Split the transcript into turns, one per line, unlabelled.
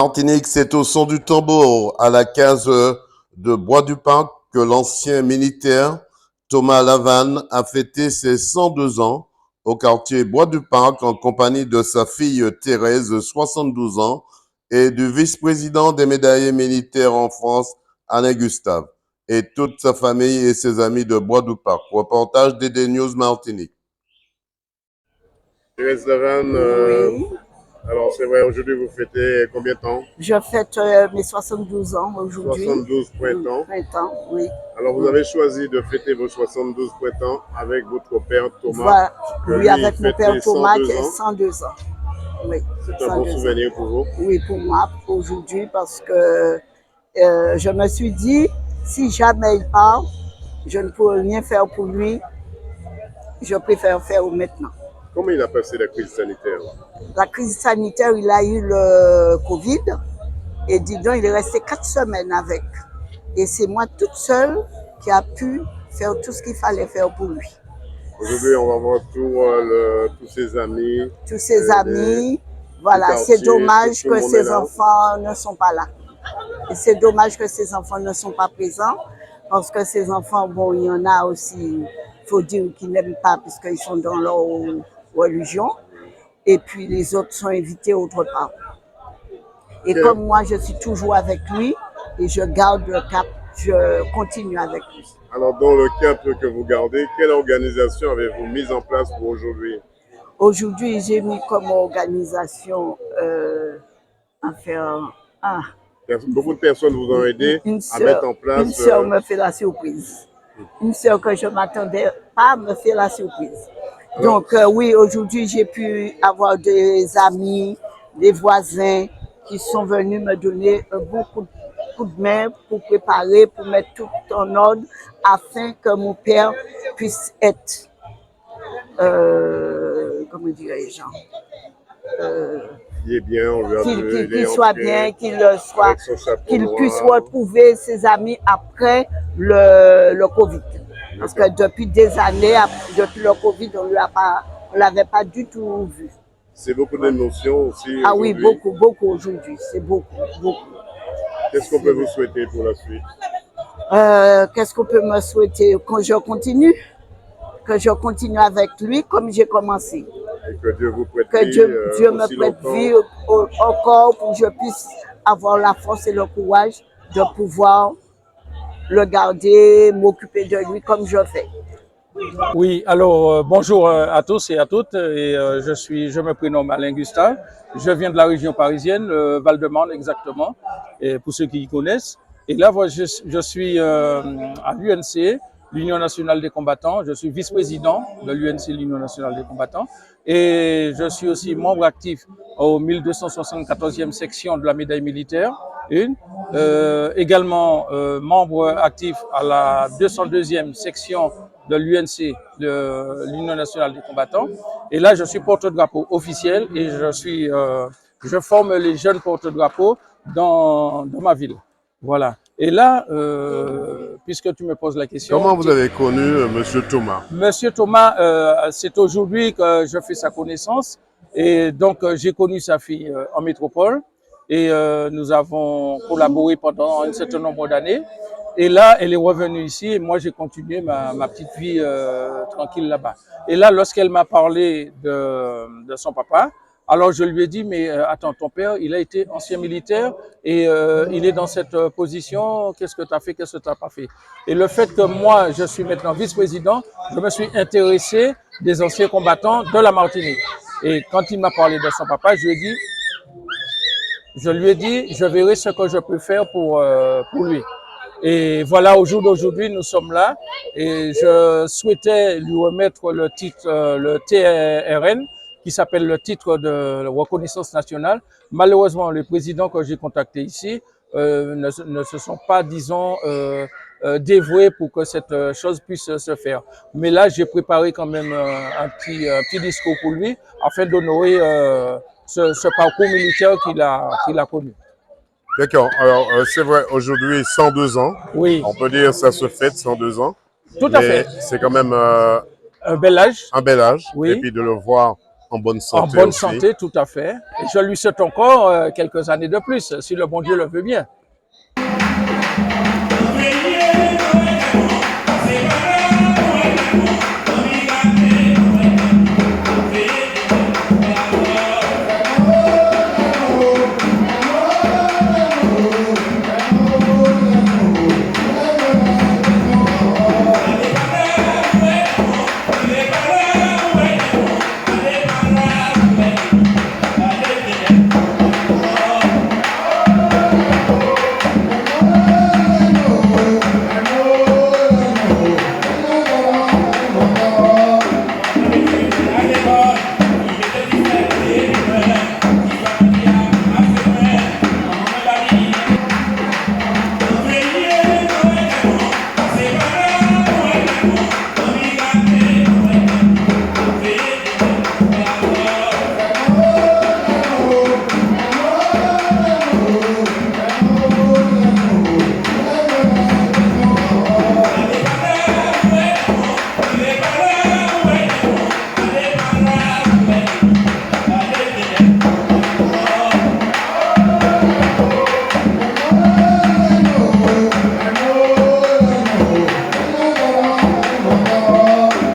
Martinique, c'est au son du tambour, à la case de Bois-du-Parc, que l'ancien militaire Thomas Lavanne a fêté ses 102 ans au quartier Bois-du-Parc en compagnie de sa fille Thérèse, de 72 ans, et du vice-président des médaillés militaires en France, Alain Gustave, et toute sa famille et ses amis de Bois-du-Parc. Reportage DD News Martinique.
Thérèse Lavanne,
Oui,
alors c'est vrai, aujourd'hui vous fêtez combien de temps?
je fête mes 72 ans aujourd'hui.
72 printemps.
Printemps, oui.
Alors vous avez choisi de fêter vos 72 printemps avec votre père Thomas.
Voilà.
que
Oui,
lui,
avec
il
mon
fête
père
les
Thomas
102
qui a
ans.
102 ans. Oui,
C'est un bon
102 ans.
souvenir pour vous.
Oui, pour moi, aujourd'hui, parce que je me suis dit, si jamais il part, je ne pourrai rien faire pour lui. Je préfère faire maintenant.
Comment il a passé la crise sanitaire?
La crise sanitaire, il a eu le Covid. Et dis donc, il est resté 4 semaines avec. Et c'est moi toute seule qui a pu faire tout ce qu'il fallait faire pour lui.
Aujourd'hui, on va voir tous ses amis.
Tous ses
les-
amis, voilà,
quartier,
c'est dommage
tout le
que
monde est
ses
là.
enfants ne sont pas là. Et c'est dommage que ses enfants ne sont pas présents, parce que ses enfants, bon, il y en a aussi, il faut dire, qui n'aiment pas, puisqu'ils sont dans leur religion. Et puis les autres sont invités autre part. Et
Ok.
comme moi, je suis toujours avec lui et je garde le cap, je continue avec lui.
Alors dans le cap que vous gardez, quelle organisation avez-vous mise en place pour aujourd'hui?
Aujourd'hui, j'ai mis comme organisation à faire...
Beaucoup de personnes vous ont aidé à mettre en place.
Une sœur me fait la surprise. Une sœur que je ne m'attendais pas me fait la surprise. Donc oui, aujourd'hui, j'ai pu avoir des amis, des voisins qui sont venus me donner un bon coup de main pour préparer, pour mettre tout en ordre, afin que mon père puisse être, comment dirais-je,
Il est bien, on lui a donné, il est
qu'il soit
entré
bien, qu'il
avec son chapeau
qu'il
noir.
puisse retrouver ses amis après le Covid. Parce que depuis des années, depuis le Covid, on ne l'avait pas du tout vu.
C'est beaucoup d'émotions aussi.
Ah oui,
aujourd'hui.
beaucoup aujourd'hui. C'est beaucoup.
Qu'est-ce qu'on peut vous souhaiter pour la suite?
Qu'est-ce qu'on peut me souhaiter? Que je continue avec lui comme j'ai commencé.
Et que Dieu vous prête
Que
vie,
Dieu me
aussi
prête
longtemps.
vie encore pour que je puisse avoir la force et le courage de pouvoir le garder, m'occuper de lui comme je fais.
Oui, alors bonjour à tous et à toutes. Et je me prénomme Alain Gustave. Je viens de la région parisienne, Val-de-Marne exactement, et pour ceux qui y connaissent. Et là, voilà, je suis à l'UNC, l'Union nationale des combattants. Je suis vice-président de l'UNC, l'Union nationale des combattants. Et je suis aussi membre actif au 1274e section de la médaille militaire. Également membre actif à la 202e section de l'UNC, de l'Union nationale des combattants. Et là, je suis porte-drapeau officiel et je forme les jeunes porte-drapeaux dans ma ville. Voilà. Et là, puisque tu me poses la question...
Comment vous avez connu Monsieur Thomas?
Monsieur Thomas, c'est aujourd'hui que je fais sa connaissance. Et donc, j'ai connu sa fille en métropole. Et nous avons collaboré pendant un certain nombre d'années. Et là, elle est revenue ici et moi, j'ai continué ma petite vie tranquille là-bas. Et là, lorsqu'elle m'a parlé de son papa, alors je lui ai dit, mais attends, ton père, il a été ancien militaire et il est dans cette position, qu'est-ce que tu as fait, qu'est-ce que tu n'as pas fait? Et le fait que moi, je suis maintenant vice-président, je me suis intéressé des anciens combattants de la Martinique. Et quand il m'a parlé de son papa, je lui ai dit, je verrai ce que je peux faire pour lui. Et voilà, au jour d'aujourd'hui, nous sommes là et je souhaitais lui remettre le titre, le TRN, qui s'appelle le titre de reconnaissance nationale. Malheureusement, les présidents que j'ai contactés ici ne se sont pas, disons, dévoués pour que cette chose puisse se faire. Mais là, j'ai préparé quand même un petit discours pour lui afin d'honorer ce parcours militaire qu'il a connu.
D'accord. Alors, c'est vrai, aujourd'hui, 102 ans.
Oui.
On peut dire que ça se fête, 102 ans.
Tout à fait.
C'est quand même
Un bel âge.
un bel âge.
Oui.
Et puis de le voir
en bonne
En
santé
bonne
aussi.
santé, tout à fait. Et je lui souhaite encore quelques années de plus, si le bon Dieu le veut bien.